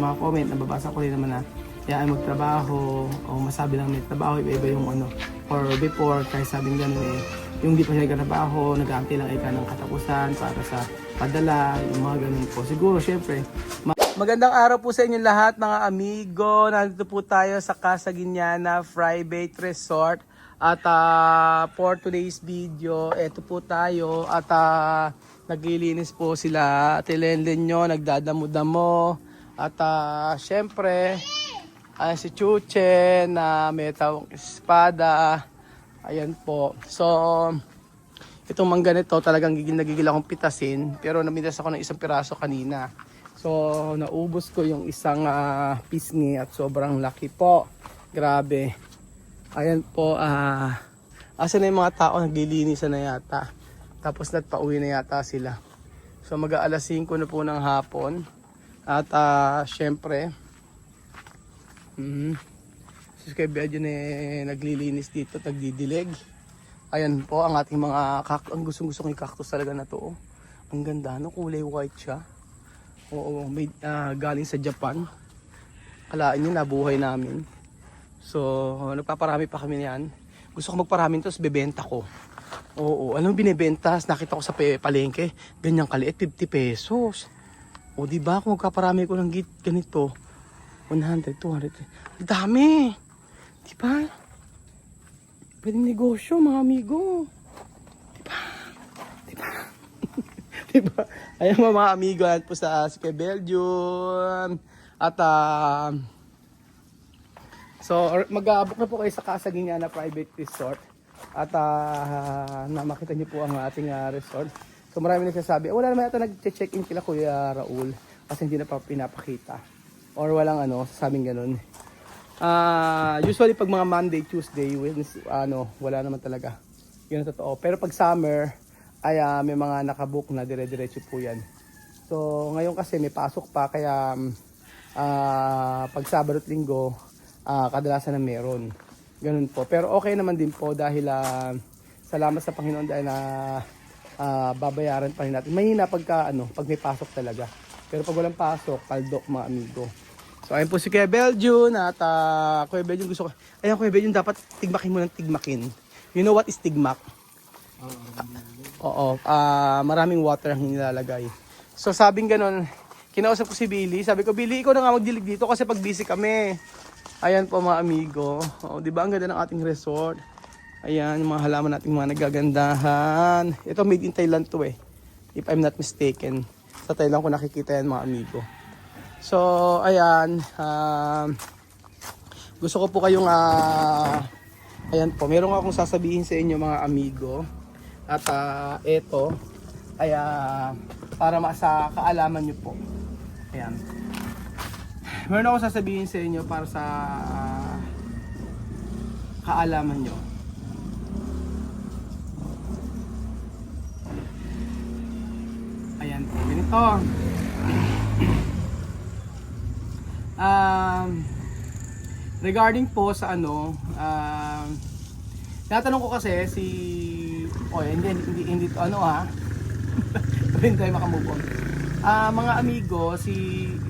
mga comment, nababasa ko rin naman na kaya ay magtrabaho o masabi lang may trabaho, iba-iba yung ano. Or before, kahit sabing gano'n eh, yung di pa siya nagkatrabaho, nag-aantay lang ika ng katapusan para sa padala, yung mga ganun po. Siguro, syempre. Magandang araw po sa inyo lahat mga amigo. Nandito po tayo sa Casa Guiñana Private Resort. At for today's video, eto po tayo at naglilinis po sila. Ate Lenlen nyo, nagdadamo-damo. At syempre, si Chuche na may tawang espada. Ayan po. So, itong mangga nito talagang nagigil akong pitasin. Pero namitas ako ng isang piraso kanina. So, naubos ko yung isang pisngi at sobrang laki po. Grabe. Ayan po, asa na yung mga tao naglilinisan na yata. Tapos nagpauwi na yata sila. So mag-aalas 5 na po ng hapon. At syempre, si Kuya yun naglilinis dito, nagdidilig. Ayan po ang ating mga ang gustong-gusto kong cactus talaga na to. Ang ganda, no? Kulay white siya. Oo, may, galing sa Japan. Kalain nyo, nabuhay namin. So, nagpaparami pa kami niyan. Gusto ko magparami tapos bebenta ko. Oo, alam mo binebenta? Nakita ko sa palengke, ganyang kaliit, 50 pesos. O di ba kung magpaparami ko ng ganito, 100, 200. Ang dami. Di ba? Pwedeng negosyo, mga amigo. Di ba? Di ba? Di ba? Ayan mga amigo, at po sa Kuya Belgium. At so, mag-aabok na po kayo sa Casa Guiñana Private Resort. At na makita niyo po ang ating resort. So, marami nagsasabi, wala naman yata nag-check-in kila Kuya Raul kasi hindi na pa pinapakita. Or walang sasabing ganun. Usually, pag mga Monday, Tuesday, Wednesday, wala naman talaga. Yun ang totoo. Pero pag summer, ay may mga nakabook na dire-diretso po yan. So, ngayon kasi may pasok pa, kaya pag Sabado at Linggo, kadalasan na meron. Ganun po. Pero okay naman din po dahil salamat sa Panginoon dahil na babayaran pa rin natin. Mahina pag may pasok talaga. Pero pag walang pasok, kaldok mga amigo. So ayun po si Kuya Belgium at Kuya Belgium gusto ko. Ayan Kuya Belgium, dapat tigmakin mo ng tigmakin. You know what is tigmak? Oo. Maraming water ang nilalagay. So sabing ganun, kinausap ko si Billy. Sabi ko, Billy, ikaw na nga magdilig dito kasi pag busy kami. Ayan po mga amigo. O, di ba ang ganda ng ating resort? Ayan, yung mga halaman nating mga nagagandahan. Ito made in Thailand to eh. If I'm not mistaken. Sa Thailand ko nakikita yan mga amigo. So, ayan. Gusto ko po kayong ayan po. Meron akong sasabihin sa inyo mga amigo. At ito ay para sa kaalaman nyo po. Ayan. Meron ako sasabihin sa inyo para sa kaalaman nyo. Ayan po, ganito. Regarding po sa natanong ko kasi si hindi to hindi tayo makamove on. Mga amigo,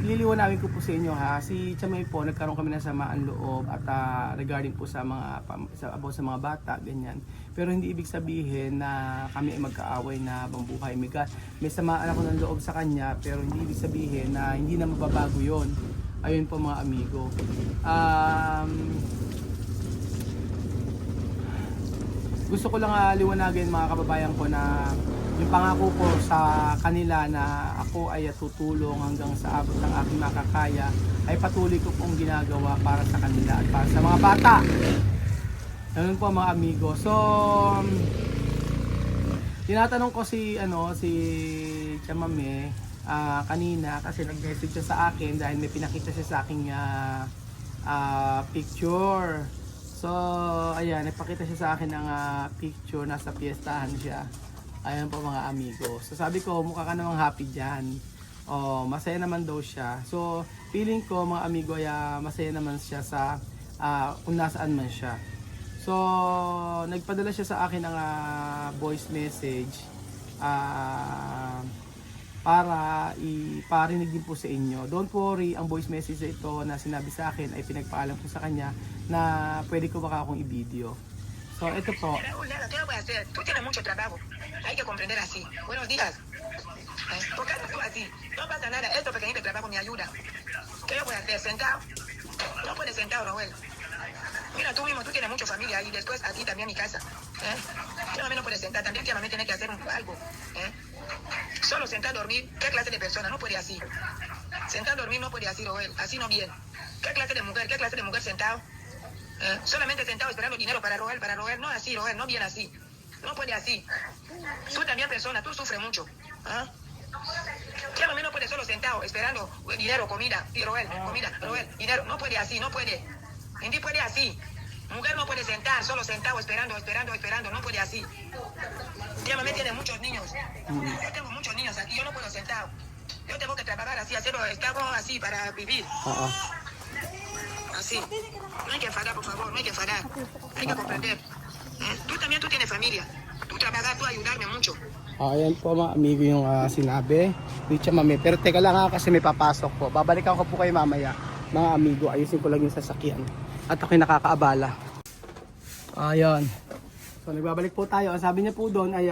liliwanagin ko po sa inyo si Chamay po, nagkaroon kami ng samaan loob at regarding po sa about sa mga bata, ganyan. Pero hindi ibig sabihin na kami ay magkaaway na bambuhay. May samaan ako ng loob sa kanya, pero hindi ibig sabihin na hindi na mababago yon. Ayun po mga amigo. Gusto ko lang liwanagin mga kababayan ko na yung pangako ko sa kanila na ako ay tutulong hanggang sa abot ng aking makakaya ay patuloy ko pong ginagawa para sa kanila at para sa mga bata. Ganun po mga amigo. So, tinatanong ko si Chamame kanina kasi nag-message siya sa akin dahil may pinakita siya sa aking picture. So, ayan, nagpakita siya sa akin ng picture, nasa piyestahan siya. Ayan po mga amigo. So sabi ko, mukha ka namang happy dyan. Masaya naman daw siya. So feeling ko mga amigo ay masaya naman siya sa kung nasaan man siya. So nagpadala siya sa akin ng voice message. para iparinig din po sa inyo. Don't worry, ang voice message na ito na sinabi sa akin ay pinagpaalam ko sa kanya na pwede ko baka akong i-video. So, ito po. Tú tienes mucho trabajo. Hay que comprender así. Buenos días. ¿Por qué tú así? No pasa nada. Esto pequeñito trabajo me ayuda. ¿Qué yo voy a hacer? ¿Sentado? No puedes sentado, Raúl. Mira, tú mismo, tú tienes mucha familia y después aquí también mi casa. Yo no puedes sentar. También tía, tiene que hacer algo. Solo sentar a dormir. ¿Qué clase de persona? No puede así. Sentar a dormir no puede así, Raúl. Así no bien. ¿Qué clase de mujer? ¿Qué clase de mujer sentado? Solamente sentado esperando dinero para robar, no así, robar, no bien así. No puede así. Tú también persona, tú sufres mucho. Claro, no puede solo sentado esperando dinero, comida, y robar, comida, robar, dinero. No puede así, no puede. Indy puede así. Mujer no puede sentar, solo sentado esperando, no puede así. Ya mamá tiene muchos niños. Yo tengo muchos niños aquí, yo no puedo sentado. Yo tengo que trabajar así, hacerlo, estamos así para vivir. Así. No hay que enfadar, por favor, no hay que enfadar. Hay que comprender. Tú también, tú tienes familia. Tú trabajas, tú ayudarme mucho. Ayan po mga amigo yung sinabi ni Tia Mami. Pero teka lang kasi may papasok po. Babalikan ko po kayo mamaya. Mga amigo, ayusin ko lang yung sasakyan. At ako'y nakakaabala. Ayan. So nagbabalik po tayo. Sabi niya po doon ay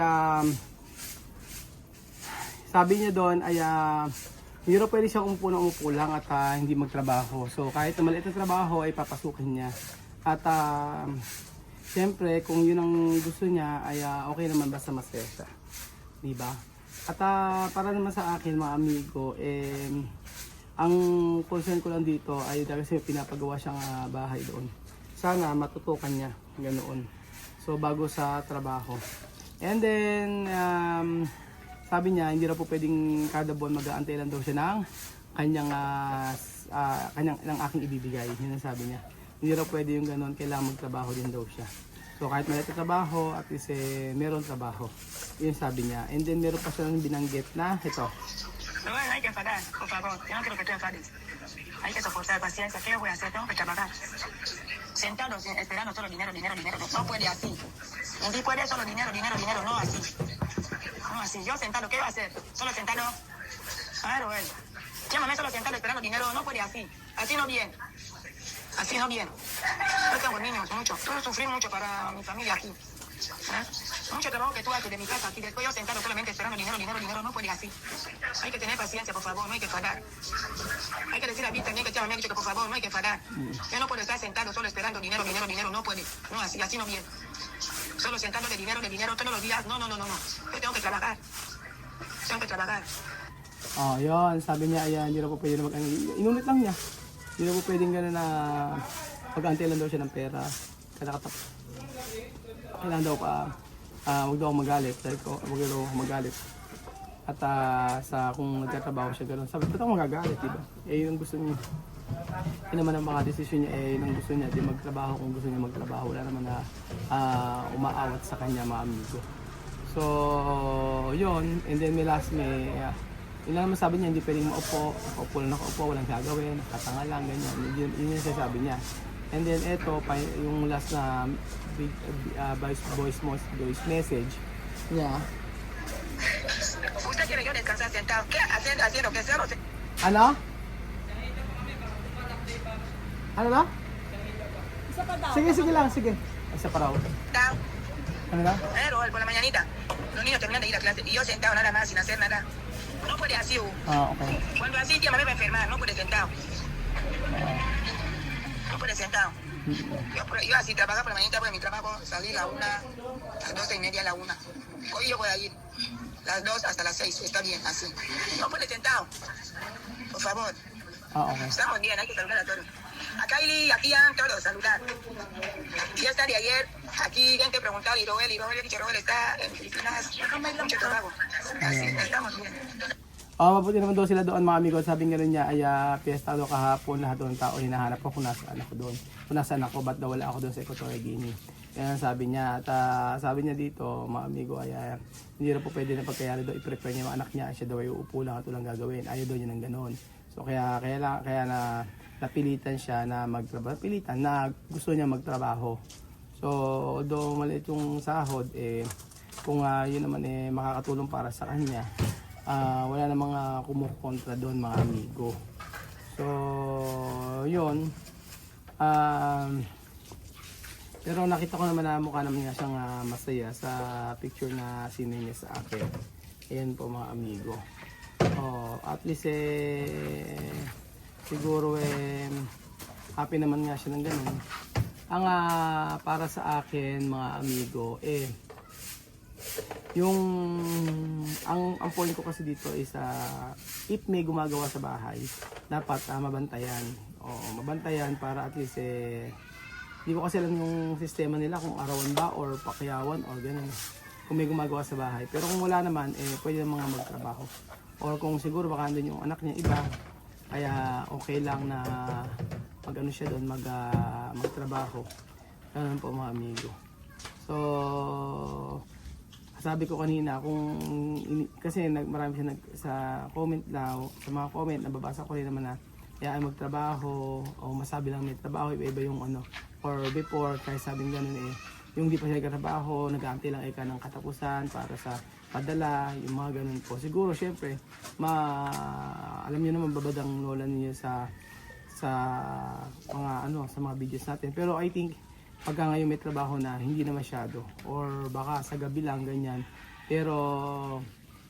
hindi rin pwede siya umupo na umupo lang at hindi magtrabaho. So kahit na maliit na trabaho ay papasukin niya. At siyempre kung yun ang gusto niya ay okay naman basta masaya siya. Diba? At para naman sa akin mga amigo, ang concern ko lang dito ay kasi pinapagawa siyang bahay doon. Sana matutukan niya ganoon. So bago sa trabaho. And then sabi niya hindi raw po pwedeng kada buwan mag-aantay lang daw siya ng kanyang ng aking ibibigay. Yun ang sabi niya. Hindi raw pwede yung ganoon, kailangan magtrabaho din daw siya. So kahit maliit na trabaho, at least meron trabajo. Yun sabi niya. And then meron pa siya ng binanggit na ito. No, hay que enfadar, por favor. Yo no quiero que tú enfades. Hay que soportar paciencia. ¿Qué voy a hacer? Tengo que trabajar. Sentado esperando solo dinero. No puede así. Indy puede solo dinero. No así. No así. Yo sentado, ¿qué voy a hacer? Solo sentado. Claro, él. Llámame solo sentado esperando dinero. No puede así. Así no bien. Así no bien. Yo tengo niños, mucho. Tú sufrí mucho para mi familia aquí. Mucho trabajo que tú haces de mi casa aquí. Después yo sentado solamente esperando dinero. No puede así. Hay que tener paciencia, por favor. No hay que enfadar. Hay que decir a mí también que me ha dicho que por favor no hay que enfadar. Yo no puedo estar sentado solo esperando dinero. No puede. No así no bien. Solo sentado de dinero todos los días. No. Yo tengo que trabajar. Yun. Sabi niya, ayan, hindi na po pwede na inunit lang niya. Hindi na po pwedeng gano'n na mag-antay lang daw siya ng pera. Kailangan daw huwag daw akong magalit. Huwag daw akong magalit. At kung nagtatrabaho siya gano'n, sabi, ba't ako magagalit, diba? Yun ang gusto niya. Yun naman ang mga desisyon niya, yun ang gusto niya. Di magtrabaho kung gusto niya magtrabaho. Wala naman na umaawat sa kanya, mga amigo. So, yun. And then yun lang naman sabi niya, hindi pwedeng maupo. Nakaupo, walang gagawin. Katanga lang, ganyan. Yun yung sasabi niya. And then eto, yung last na voice message niya. Usted quiere yo descansar sentado. ¿Qué? Haciendo que sea. Ano? Ano na? Isa pa daw. Sige lang. Isa pa raw. Ano na? Pero por la mañanita, los niños terminan de ir a clase y yo sentado nada más sin hacer nada. No puede así, Okay. Cuando así, tía, me va a enfermar, no puede sentado. No puede sentado. Yo así trabajar por la mañana, porque mi trabajo salí a las 12:30 a la 1. Hoy yo voy a ir las 2 hasta las 6, está bien, así. No puede sentado. Por favor. Okay. Estamos bien, hay que saludar a todos. A Kylie, aquí a todos, saludar. Y esta de ayer, aquí gente preguntaba, y Roel está en Filipinas, mucho trabajo. Así, estamos bien. Mabuti naman daw sila doon mga amigo. Sabi nga rin niya ay piyesta daw kahapon, lahat doon tao hinahanap ko kung nasaan ako doon. Kung nasaan ako, ba't daw wala ako doon sa Equatorial Guinea. Yan ang sabi niya. At sabi niya dito mga amigo ay hindi na po pwede na pagkayari daw i-prepare niya mga anak niya. Siya daw ay uupo lang at walang gagawin. Ayaw daw niya ng ganoon. So kaya na napilitan siya na magtrabaho. Napilitan na gusto niya magtrabaho. So although maliit yung sahod kung yun naman makakatulong para sa kanya. wala na mga kumukontra doon mga amigo. So yun, pero nakita ko naman na mukha naman nga siyang masaya sa picture na sinend niya sa akin. Ayan po mga amigo. At least siguro happy naman nga siya ng ganun. Ang para sa akin mga amigo yung ang point ko kasi dito is if may gumagawa sa bahay, dapat mabantayan. Mabantayan para at least hindi ko kasi alam yung sistema nila kung arawan ba or pakyawan or ganun. Kung may gumagawa sa bahay. Pero kung wala naman, pwede naman mga magtrabaho. Or kung siguro baka andun yung anak niya iba, kaya okay lang na mag-ano siya doon, magtrabaho. Ganun po mga amigo. So, sabi ko kanina, kasi marami siya sa comment daw, sa mga comment, nababasa ko rin naman na kaya ay magtrabaho o masabi lang may trabaho, iba-iba yung ano. Or before, kaya sabing ganun yung di pa siya nagkatrabaho, nag-aantay lang ka ng katapusan para sa padala, yung mga ganun po. Siguro, syempre, alam niyo naman babadang lola niyo sa mga sa mga videos natin. Pero I think, pagka ngayon may trabaho na, hindi na masyado. Or baka sa gabi lang, ganyan. Pero,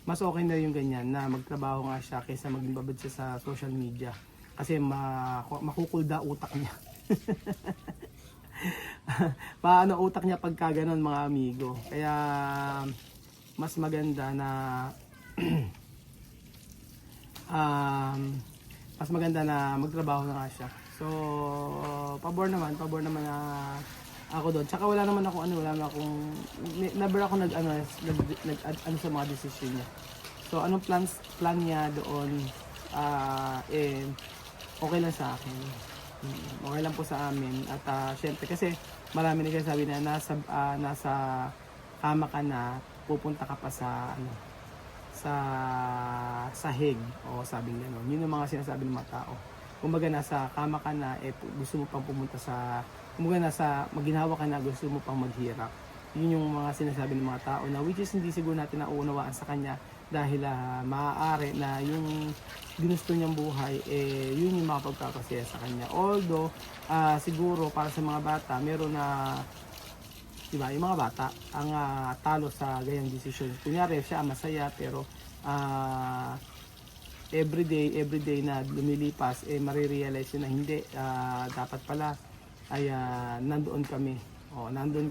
mas okay na yung ganyan na magtrabaho nga siya kaysa maging babad siya sa social media. Kasi makukulda utak niya. Paano utak niya pagka ganun mga amigo. Kaya mas maganda na magtrabaho na nga siya. So pabor naman na ako doon. Tsaka wala naman akong never ako nag sa mga decision niya. So anong plan niya doon okay lang sa akin. Okay lang po sa amin. At syempre kasi marami nagsasabi na nasa kama ka na, pupunta ka pa sa sa sahig o sabing gano'n. Yun yung mga sinasabi ng mga tao. Kumbaga nasa kama ka na, gusto mo pang pumunta kumbaga maginhawa ka na, gusto mo pang maghirap. Yun yung mga sinasabi ng mga tao na which is hindi siguro natin nauunawaan sa kanya dahil maaari na yung ginusto niyang buhay yun yung makapagpapasaya sa kanya. Although siguro para sa mga bata meron na diba, yung mga bata ang talo sa gayang desisyon. Kunyari siya masaya pero everyday na lumilipas marirealize yun na hindi, dapat pala ay nandoon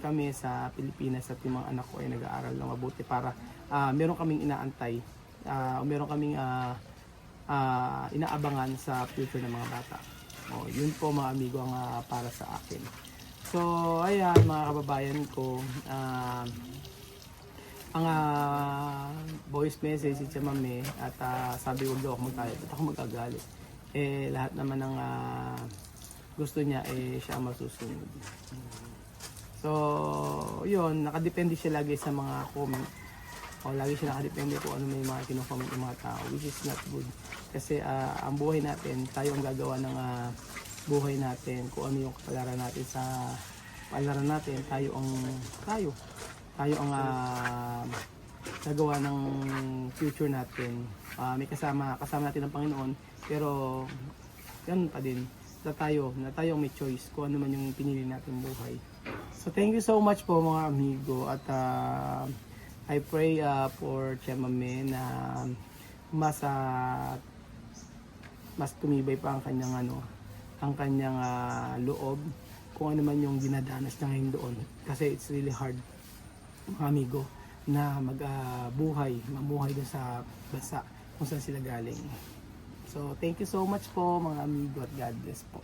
kami sa Pilipinas at yung mga anak ko ay nag-aaral na mabuti para meron kaming inaantay, meron kaming inaabangan sa future ng mga bata. Yun po mga amigo ang para sa akin. So ayan mga kababayan ko, ang voice message si Mami at sabi wag daw ako magagalit at ako magagalit. Lahat naman ng gusto niya siya masusunod. So yun, nakadepende siya lagi sa mga comment. Lagi siya nakadepende kung ano may mga kino-comment ng mga tao, which is not good. Kasi ang buhay natin, tayo ang gagawa ng buhay natin, kung ano yung kapalaran natin sa palaran natin, tayo ang gagawa ng future natin. May kasama natin ang Panginoon, pero ganun pa din na tayo may choice kung ano man yung pinili natin buhay. So thank you so much po mga amigo, at I pray for Mami na mas tumibay pa ang kanyang loob kung ano man yung dinadanas niya ngayon doon, kasi it's really hard mga amigo na mamuhay doon sa bansa kung saan sila galing. So thank you so much po mga amigo at God bless po.